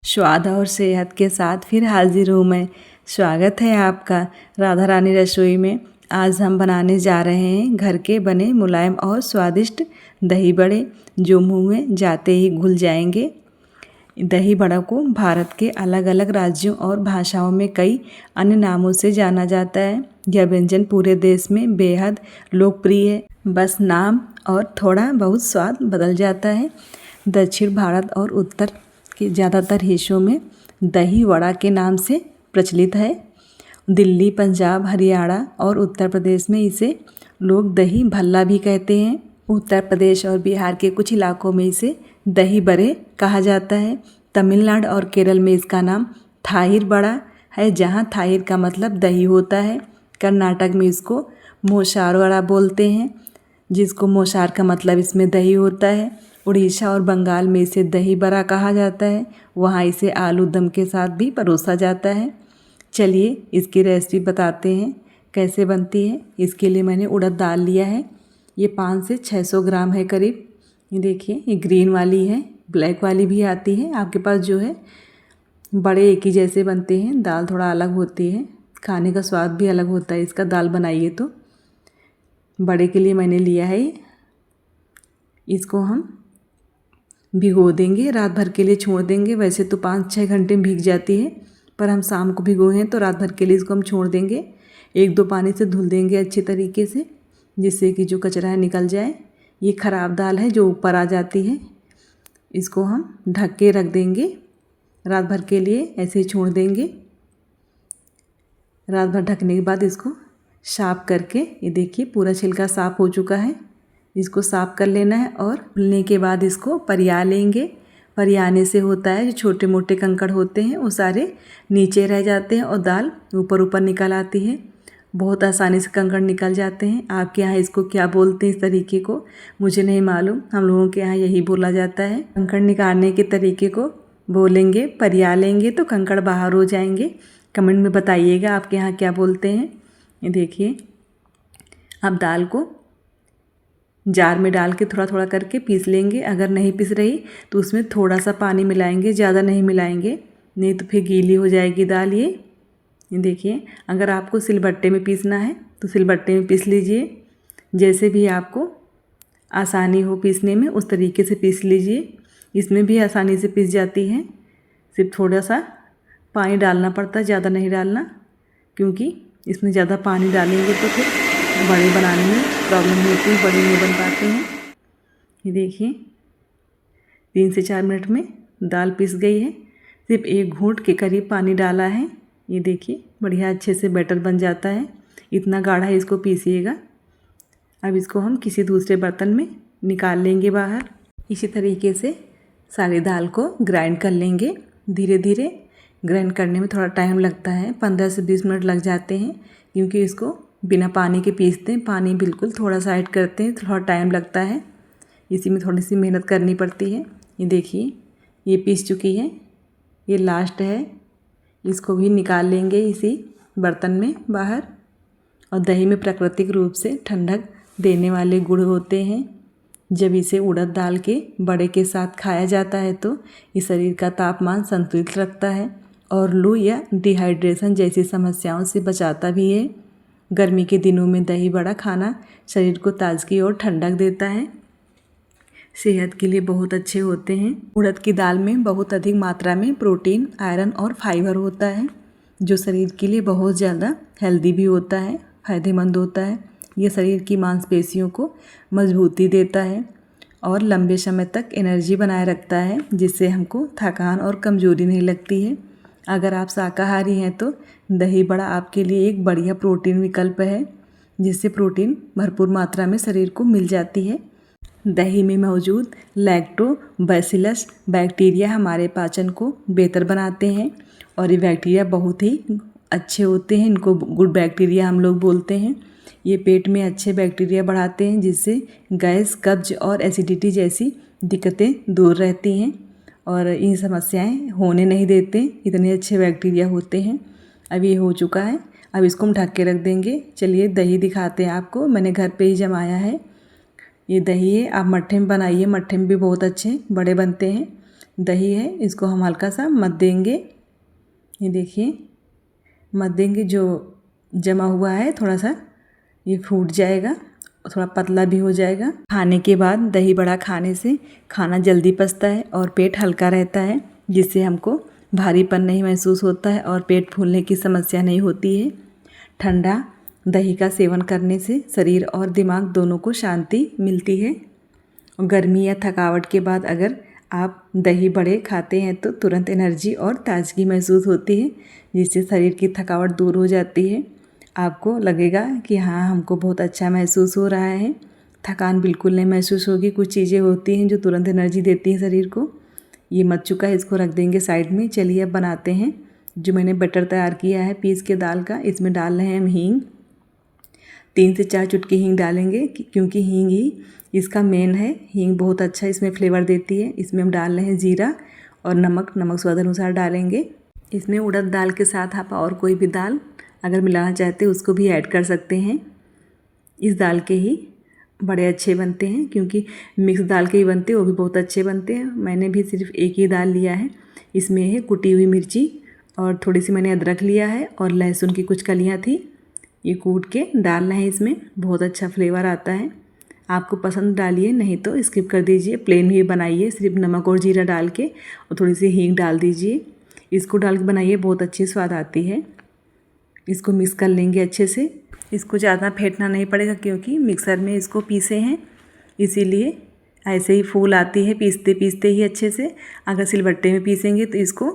स्वाद और सेहत के साथ फिर हाजिर हूँ मैं। स्वागत है आपका राधा रानी रसोई में। आज हम बनाने जा रहे हैं घर के बने मुलायम और स्वादिष्ट दही बड़े, जो मुंह में जाते ही घुल जाएंगे। दही बड़ा को भारत के अलग अलग राज्यों और भाषाओं में कई अन्य नामों से जाना जाता है। यह व्यंजन पूरे देश में बेहद लोकप्रिय है, बस नाम और थोड़ा बहुत स्वाद बदल जाता है। दक्षिण भारत और उत्तर के ज़्यादातर हिस्सों में दही वड़ा के नाम से प्रचलित है। दिल्ली, पंजाब, हरियाणा और उत्तर प्रदेश में इसे लोग दही भल्ला भी कहते हैं। उत्तर प्रदेश और बिहार के कुछ इलाकों में इसे दही बड़े कहा जाता है। तमिलनाडु और केरल में इसका नाम थाहिर बड़ा है, जहाँ थाहिर का मतलब दही होता है। कर्नाटक में इसको मोशार वड़ा बोलते हैं, जिसको मोशार का मतलब इसमें दही होता है। उड़ीसा और बंगाल में इसे दही बड़ा कहा जाता है, वहाँ इसे आलू दम के साथ भी परोसा जाता है। चलिए इसकी रेसिपी बताते हैं कैसे बनती है। इसके लिए मैंने उड़द दाल लिया है, ये 500 से 600 ग्राम है करीब। ये देखिए, ये ग्रीन वाली है, ब्लैक वाली भी आती है आपके पास जो है। बड़े एक ही जैसे बनते हैं, दाल थोड़ा अलग होती है, खाने का स्वाद भी अलग होता है इसका। दाल बनाइए तो बड़े के लिए मैंने लिया है। इसको हम भिगो देंगे, रात भर के लिए छोड़ देंगे। वैसे तो 5-6 घंटे में भीग जाती है, पर हम शाम को भिगोए हैं तो रात भर के लिए इसको हम छोड़ देंगे। 1-2 पानी से धुल देंगे अच्छे तरीके से, जिससे कि जो कचरा है निकल जाए। ये ख़राब दाल है जो ऊपर आ जाती है। इसको हम ढक के रख देंगे, रात भर के लिए ऐसे ही छोड़ देंगे। रात भर ढकने के बाद इसको साफ़ करके, ये देखिए पूरा छिलका साफ़ हो चुका है। इसको साफ़ कर लेना है और धुलने के बाद इसको परिया लेंगे। परियाने से होता है जो छोटे मोटे कंकड़ होते हैं वो सारे नीचे रह जाते हैं और दाल ऊपर ऊपर निकल आती है। बहुत आसानी से कंकड़ निकल जाते हैं। आपके यहाँ इसको क्या बोलते हैं इस तरीके को मुझे नहीं मालूम, हम लोगों के यहाँ यही बोला जाता है। कंकड़ निकालने के तरीके को बोलेंगे, परिया लेंगे तो कंकड़ बाहर हो जाएंगे। कमेंट में बताइएगा आपके यहाँ क्या बोलते हैं। ये देखिए, अब दाल को जार में डाल के थोड़ा थोड़ा करके पीस लेंगे। अगर नहीं पीस रही तो उसमें थोड़ा सा पानी मिलाएंगे, ज़्यादा नहीं मिलाएंगे, नहीं तो फिर गीली हो जाएगी दाल। ये देखिए, अगर आपको सिलबट्टे में पीसना है तो सिलबट्टे में पीस लीजिए, जैसे भी आपको आसानी हो पीसने में उस तरीके से पीस लीजिए। इसमें भी आसानी से पीस जाती है, सिर्फ थोड़ा सा पानी डालना पड़ता है, ज़्यादा नहीं डालना, क्योंकि इसमें ज़्यादा पानी डालेंगे तो फिर बड़े बनाने में प्रॉब्लम होती है, बड़े नहीं बन पाते हैं। ये देखिए 3 से 4 मिनट में दाल पिस गई है। सिर्फ 1 घूंट के करीब पानी डाला है। ये देखिए बढ़िया अच्छे से बैटर बन जाता है। इतना गाढ़ा इसको पीसिएगा। अब इसको हम किसी दूसरे बर्तन में निकाल लेंगे बाहर। इसी तरीके से सारी दाल को ग्राइंड कर लेंगे। धीरे धीरे ग्राइंड करने में थोड़ा टाइम लगता है, 15 से 20 मिनट लग जाते हैं, क्योंकि इसको बिना पानी के पीसते हैं। पानी बिल्कुल थोड़ा सा ऐड करते हैं, थोड़ा टाइम लगता है, इसी में थोड़ी सी मेहनत करनी पड़ती है। ये देखिए ये पीस चुकी है, ये लास्ट है। इसको भी निकाल लेंगे इसी बर्तन में बाहर। और दही में प्राकृतिक रूप से ठंडक देने वाले गुण होते हैं। जब इसे उड़द दाल के बड़े के साथ खाया जाता है तो ये शरीर का तापमान संतुलित रखता है और लू या डिहाइड्रेशन जैसी समस्याओं से बचाता भी है। गर्मी के दिनों में दही बड़ा खाना शरीर को ताजगी और ठंडक देता है, सेहत के लिए बहुत अच्छे होते हैं। उड़द की दाल में बहुत अधिक मात्रा में प्रोटीन, आयरन और फाइबर होता है, जो शरीर के लिए बहुत ज़्यादा हेल्दी भी होता है, फ़ायदेमंद होता है। ये शरीर की मांसपेशियों को मजबूती देता है और लंबे समय तक एनर्जी बनाए रखता है, जिससे हमको थकान और कमज़ोरी नहीं लगती है। अगर आप शाकाहारी हैं तो दही बड़ा आपके लिए एक बढ़िया प्रोटीन विकल्प है, जिससे प्रोटीन भरपूर मात्रा में शरीर को मिल जाती है। दही में मौजूद लैक्टोबैसिलस बैक्टीरिया हमारे पाचन को बेहतर बनाते हैं और ये बैक्टीरिया बहुत ही अच्छे होते हैं। इनको गुड बैक्टीरिया हम लोग बोलते हैं। ये पेट में अच्छे बैक्टीरिया बढ़ाते हैं, जिससे गैस, कब्ज और एसिडिटी जैसी दिक्कतें दूर रहती हैं और इन समस्याएं होने नहीं देते। इतने अच्छे बैक्टीरिया होते हैं। अब ये हो चुका है, अब इसको हम ढक के रख देंगे। चलिए दही दिखाते हैं आपको, मैंने घर पे ही जमाया है। ये दही है, आप मट्ठे में बनाइए, मट्ठे में भी बहुत अच्छे बड़े बनते हैं। दही है इसको हम हल्का सा मत देंगे। ये देखिए मत देंगे, जो जमा हुआ है थोड़ा सा ये फूट जाएगा और थोड़ा पतला भी हो जाएगा। खाने के बाद दही बड़ा खाने से खाना जल्दी पचता है और पेट हल्का रहता है, जिससे हमको भारीपन नहीं महसूस होता है और पेट फूलने की समस्या नहीं होती है। ठंडा दही का सेवन करने से शरीर और दिमाग दोनों को शांति मिलती है। गर्मी या थकावट के बाद अगर आप दही बड़े खाते हैं तो तुरंत एनर्जी और ताजगी महसूस होती है, जिससे शरीर की थकावट दूर हो जाती है। आपको लगेगा कि हाँ हमको बहुत अच्छा महसूस हो रहा है, थकान बिल्कुल नहीं महसूस होगी। कुछ चीज़ें होती हैं जो तुरंत एनर्जी देती हैं शरीर को। ये मच चुका है, इसको रख देंगे साइड में। चलिए अब बनाते हैं। जो मैंने बटर तैयार किया है पीस के दाल का, इसमें डाल रहे हैं हम हींग। 3 से 4 चुटकी हींग डालेंगे क्योंकि हींग ही इसका मेन है। हींग बहुत अच्छा इसमें फ्लेवर देती है। इसमें हम डाल रहे हैं जीरा और नमक स्वाद अनुसार डालेंगे। इसमें उड़द दाल के साथ आप और कोई भी दाल अगर मिलाना चाहते हैं उसको भी ऐड कर सकते हैं। इस दाल के ही बड़े अच्छे बनते हैं, क्योंकि मिक्स दाल के ही बनते हैं, वो भी बहुत अच्छे बनते हैं। मैंने भी सिर्फ एक ही दाल लिया है। इसमें है कुटी हुई मिर्ची और थोड़ी सी मैंने अदरक लिया है और लहसुन की कुछ कलियाँ थी, ये कूट के डालना है। इसमें बहुत अच्छा फ्लेवर आता है। आपको पसंद डालिए, नहीं तो स्किप कर दीजिए। प्लेन भी बनाइए, सिर्फ नमक और जीरा डाल के और थोड़ी सी हींग डाल दीजिए। इसको डाल के बनाइए, बहुत अच्छी स्वाद आती है। इसको मिक्स कर लेंगे अच्छे से। इसको ज़्यादा फेंटना नहीं पड़ेगा क्योंकि मिक्सर में इसको पीसे हैं, इसीलिए ऐसे ही फूल आती है पीसते पीसते ही अच्छे से। अगर सिलबट्टे में पीसेंगे तो इसको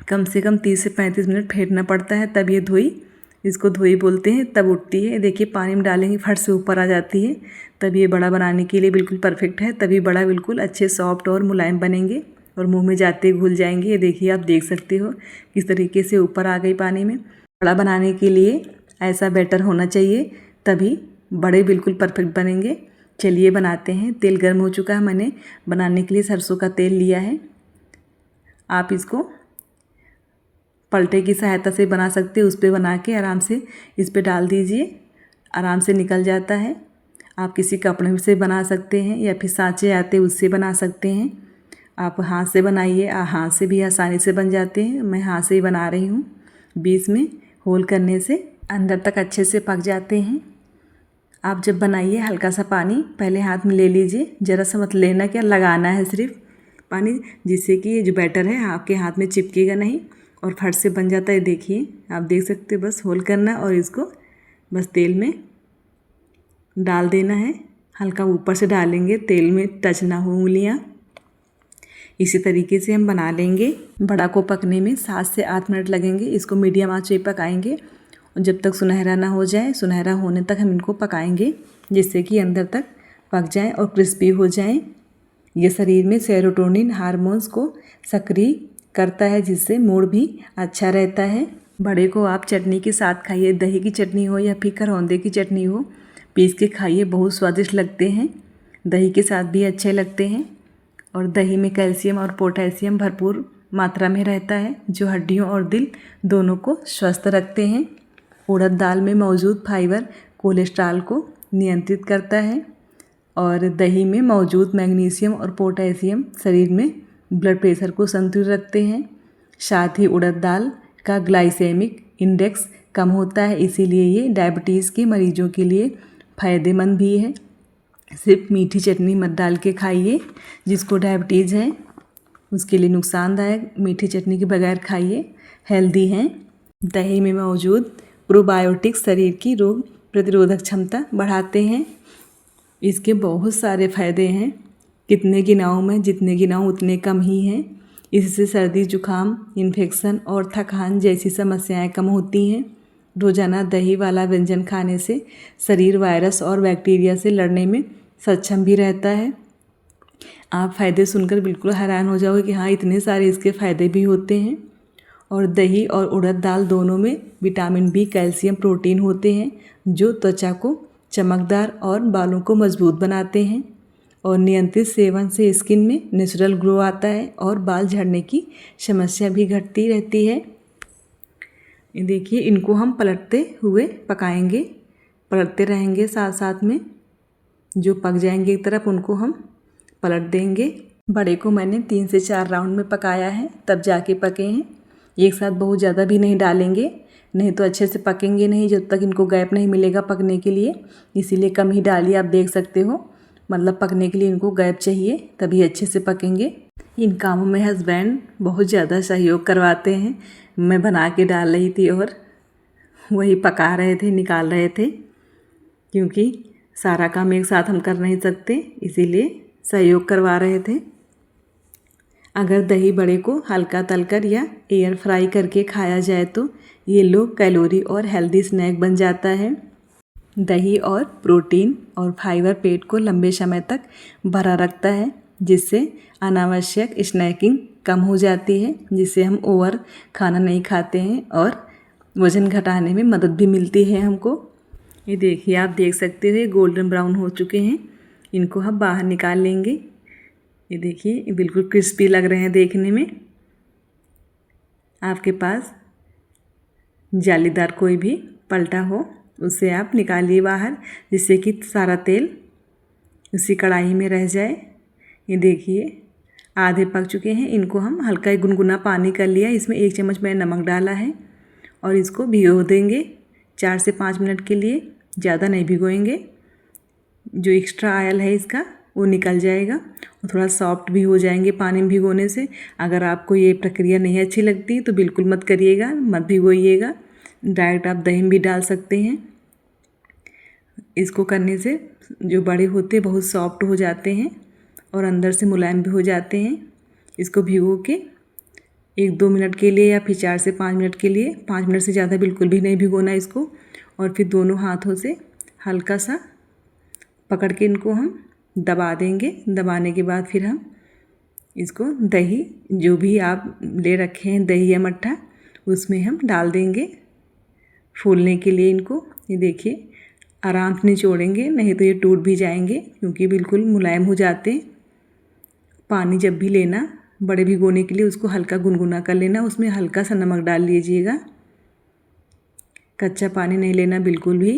कम से कम 30 से 35 मिनट फेंटना पड़ता है, तब ये धोई, इसको धोई बोलते हैं, तब उठती है। देखिए पानी में डालेंगे फट से ऊपर आ जाती है, तब ये बड़ा बनाने के लिए बिल्कुल परफेक्ट है। तभी बड़ा बिल्कुल अच्छे सॉफ्ट और मुलायम बनेंगे और मुंह में जाते घुल जाएंगे। ये देखिए आप देख सकते हो किस तरीके से ऊपर आ गई पानी में। बड़ा बनाने के लिए ऐसा बैटर होना चाहिए, तभी बड़े बिल्कुल परफेक्ट बनेंगे। चलिए बनाते हैं। तेल गर्म हो चुका है, मैंने बनाने के लिए सरसों का तेल लिया है। आप इसको पलटे की सहायता से बना सकते हैं, उस पर बना के आराम से इस पर डाल दीजिए, आराम से निकल जाता है। आप किसी कपड़े से बना सकते हैं या फिर सांचे आते उससे बना सकते हैं। आप हाथ से बनाइए, हाथ से भी आसानी से बन जाते हैं। मैं हाथ से ही बना रही हूँ। बीच में होल करने से अंदर तक अच्छे से पक जाते हैं। आप जब बनाइए हल्का सा पानी पहले हाथ में ले लीजिए, ज़रा सा मत लेना, क्या लगाना है सिर्फ पानी, जिससे कि ये जो बैटर है आपके हाथ में चिपकेगा नहीं और फट से बन जाता है। देखिए आप देख सकते हो, बस होल करना और इसको बस तेल में डाल देना है। हल्का ऊपर से डालेंगे, तेल में टच ना हो उंगलियाँ। इसी तरीके से हम बना लेंगे। बड़ा को पकने में 7 से 8 मिनट लगेंगे। इसको मीडियम आंच पे पकाएंगे और जब तक सुनहरा ना हो जाए, सुनहरा होने तक हम इनको पकाएंगे, जिससे कि अंदर तक पक जाए और क्रिस्पी हो जाए। ये शरीर में सेरोटोनिन हार्मोन्स को सक्रिय करता है, जिससे मूड भी अच्छा रहता है। बड़े को आप चटनी के साथ खाइए, दही की चटनी हो या फिर करौंदे की चटनी हो, पीस के खाइए, बहुत स्वादिष्ट लगते हैं। दही के साथ भी अच्छे लगते हैं। और दही में कैल्शियम और पोटेशियम भरपूर मात्रा में रहता है, जो हड्डियों और दिल दोनों को स्वस्थ रखते हैं। उड़द दाल में मौजूद फाइबर कोलेस्ट्रॉल को नियंत्रित करता है और दही में मौजूद मैग्नीशियम और पोटेशियम शरीर में ब्लड प्रेशर को संतुलित रखते हैं। साथ ही उड़द दाल का ग्लाइसेमिक इंडेक्स कम होता है, इसीलिए ये डायबिटीज़ के मरीजों के लिए फ़ायदेमंद भी है। सिर्फ मीठी चटनी मत डाल के खाइए, जिसको डायबिटीज़ है उसके लिए नुकसानदायक। मीठी चटनी के बगैर खाइए, हेल्दी हैं। दही में मौजूद प्रोबायोटिक्स शरीर की रोग प्रतिरोधक क्षमता बढ़ाते हैं। इसके बहुत सारे फ़ायदे हैं, कितने गिनाऊं मैं, जितने गिनाऊं उतने कम ही हैं। इससे सर्दी जुकाम, इन्फेक्शन और थकान जैसी समस्याएं कम होती हैं। रोज़ाना दही वाला व्यंजन खाने से शरीर वायरस और बैक्टीरिया से लड़ने में सक्षम भी रहता है। आप फ़ायदे सुनकर बिल्कुल हैरान हो जाओगे कि हाँ इतने सारे इसके फ़ायदे भी होते हैं। और दही और उड़द दाल दोनों में विटामिन बी, कैल्शियम, प्रोटीन होते हैं, जो त्वचा को चमकदार और बालों को मजबूत बनाते हैं। और नियंत्रित सेवन से स्किन में नेचुरल ग्लो आता है और बाल झड़ने की समस्या भी घटती रहती है। देखिए इनको हम पलटते हुए पकाएंगे, पलटते रहेंगे साथ साथ में। जो पक जाएंगे एक तरफ उनको हम पलट देंगे। बड़े को मैंने 3 से 4 राउंड में पकाया है, तब जाके पके हैं। एक साथ बहुत ज़्यादा भी नहीं डालेंगे, नहीं तो अच्छे से पकेंगे नहीं जब तक इनको गैप नहीं मिलेगा पकने के लिए। इसीलिए कम ही डालिए, आप देख सकते हो, मतलब पकने के लिए इनको गैप चाहिए, तभी अच्छे से पकेंगे। इन कामों में हस्बैंड बहुत ज़्यादा सहयोग करवाते हैं। मैं बना के डाल रही थी और वही पका रहे थे, निकाल रहे थे, क्योंकि सारा काम एक साथ हम कर नहीं सकते, इसीलिए सहयोग करवा रहे थे। अगर दही बड़े को हल्का तलकर या एयर फ्राई करके खाया जाए तो ये लो कैलोरी और हेल्दी स्नैक बन जाता है। दही और प्रोटीन और फाइबर पेट को लंबे समय तक भरा रखता है, जिससे अनावश्यक स्नैकिंग कम हो जाती है, जिससे हम ओवर खाना नहीं खाते हैं और वज़न घटाने में मदद भी मिलती है हमको। ये देखिए, आप देख सकते हो ये गोल्डन ब्राउन हो चुके हैं। इनको हम बाहर निकाल लेंगे। ये देखिए, ये बिल्कुल क्रिस्पी लग रहे हैं देखने में। आपके पास जालीदार कोई भी पलटा हो उसे आप निकालिए बाहर, जिससे कि सारा तेल उसी कढ़ाई में रह जाए। ये देखिए, आधे पक चुके हैं। इनको हम हल्का ही गुनगुना पानी कर लिया, इसमें 1 चम्मच मैंने नमक डाला है और इसको भिगो देंगे 4 से 5 मिनट के लिए। ज़्यादा नहीं भिगोएंगे, जो एक्स्ट्रा ऑयल है इसका वो निकल जाएगा और थोड़ा सॉफ्ट भी हो जाएंगे पानी में भिगोने से। अगर आपको ये प्रक्रिया नहीं अच्छी लगती तो बिल्कुल मत करिएगा, मत भिगोइएगा, डायरेक्ट आप दही में भी डाल सकते हैं। इसको करने से जो बड़े होते बहुत सॉफ्ट हो जाते हैं और अंदर से मुलायम भी हो जाते हैं। इसको भिगो के 1-2 मिनट के लिए या फिर 4 से 5 मिनट के लिए, 5 मिनट से ज़्यादा बिल्कुल भी नहीं भिगोना इसको। और फिर दोनों हाथों से हल्का सा पकड़ के इनको हम दबा देंगे। दबाने के बाद फिर हम इसको दही, जो भी आप ले रखे हैं दही या मट्ठा, उसमें हम डाल देंगे फूलने के लिए इनको। ये देखिए, आराम से निचोड़ेंगे, नहीं तो ये टूट भी जाएंगे, क्योंकि बिल्कुल मुलायम हो जाते हैं। पानी जब भी लेना बड़े भिगोने के लिए, उसको हल्का गुनगुना कर लेना, उसमें हल्का सा नमक डाल लीजिएगा। कच्चा पानी नहीं लेना बिल्कुल भी।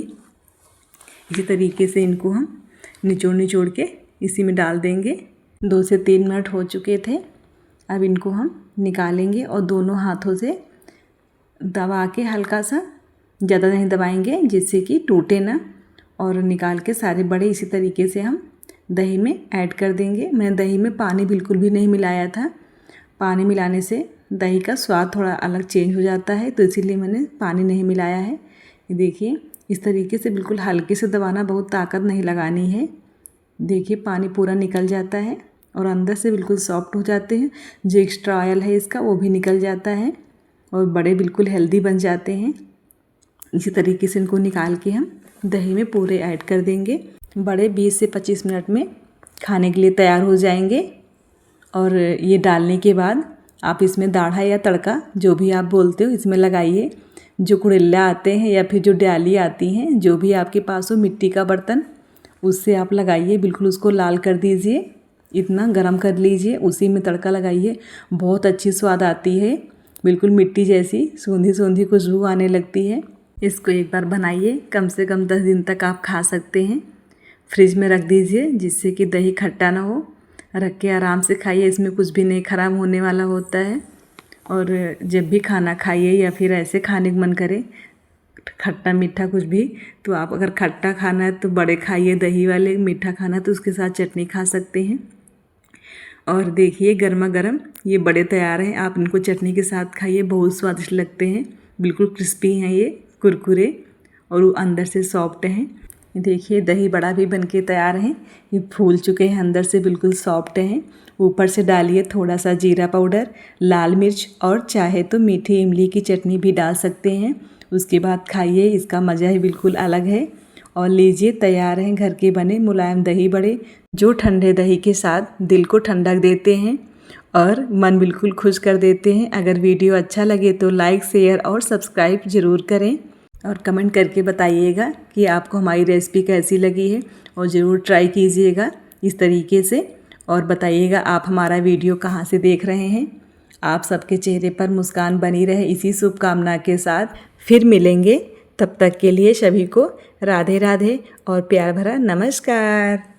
इसी तरीके से इनको हम निचोड़ के इसी में डाल देंगे। 2 से 3 मिनट हो चुके थे। अब इनको हम निकालेंगे और दोनों हाथों से दबा के हल्का सा, ज़्यादा नहीं दबाएंगे जिससे कि टूटे ना, और निकाल के सारे बड़े इसी तरीके से हम दही में ऐड कर देंगे। मैं दही में पानी बिल्कुल भी नहीं मिलाया था। पानी मिलाने से दही का स्वाद थोड़ा अलग चेंज हो जाता है, तो इसीलिए मैंने पानी नहीं मिलाया है। ये देखिए, इस तरीके से बिल्कुल हल्के से दबाना, बहुत ताकत नहीं लगानी है। देखिए, पानी पूरा निकल जाता है और अंदर से बिल्कुल सॉफ्ट हो जाते हैं। जो एक्स्ट्रा ऑयल है इसका वो भी निकल जाता है और बड़े बिल्कुल हेल्दी बन जाते हैं। इसी तरीके से इनको निकाल के हम दही में पूरे ऐड कर देंगे। बड़े 20 से 25 मिनट में खाने के लिए तैयार हो जाएंगे। और ये डालने के बाद आप इसमें दाढ़ा या तड़का, जो भी आप बोलते हो, इसमें लगाइए। जो कुड़ेला आते हैं या फिर जो डाली आती हैं, जो भी आपके पास हो मिट्टी का बर्तन, उससे आप लगाइए। बिल्कुल उसको लाल कर दीजिए, इतना गरम कर लीजिए, उसी में तड़का लगाइए। बहुत अच्छी स्वाद आती है, बिल्कुल मिट्टी जैसी सूंधी सूंधी खुशबू आने लगती है। इसको एक बार बनाइए, कम से कम 10 दिन तक आप खा सकते हैं। फ्रिज में रख दीजिए, जिससे कि दही खट्टा ना हो। रख के आराम से खाइए, इसमें कुछ भी नहीं ख़राब होने वाला होता है। और जब भी खाना खाइए या फिर ऐसे खाने का मन करे, खट्टा मीठा कुछ भी, तो आप अगर खट्टा खाना है तो बड़े खाइए दही वाले, मीठा खाना तो उसके साथ चटनी खा सकते हैं। और देखिए, गर्मा गर्म ये बड़े तैयार हैं। आप इनको चटनी के साथ खाइए, बहुत स्वादिष्ट लगते हैं। बिल्कुल क्रिस्पी हैं ये, कुरकुरे, और वो अंदर से सॉफ्ट हैं। देखिए, दही बड़ा भी बनके तैयार हैं। ये फूल चुके हैं, अंदर से बिल्कुल सॉफ्ट हैं। ऊपर से डालिए थोड़ा सा जीरा पाउडर, लाल मिर्च, और चाहे तो मीठी इमली की चटनी भी डाल सकते हैं। उसके बाद खाइए, इसका मज़ा ही बिल्कुल अलग है। और लीजिए, तैयार हैं घर के बने मुलायम दही बड़े, जो ठंडे दही के साथ दिल को ठंडक देते हैं और मन बिल्कुल खुश कर देते हैं। अगर वीडियो अच्छा लगे तो लाइक, शेयर और सब्सक्राइब ज़रूर करें और कमेंट करके बताइएगा कि आपको हमारी रेसिपी कैसी लगी है, और ज़रूर ट्राई कीजिएगा इस तरीके से, और बताइएगा आप हमारा वीडियो कहाँ से देख रहे हैं। आप सबके चेहरे पर मुस्कान बनी रहे, इसी शुभकामना के साथ फिर मिलेंगे। तब तक के लिए सभी को राधे राधे और प्यार भरा नमस्कार।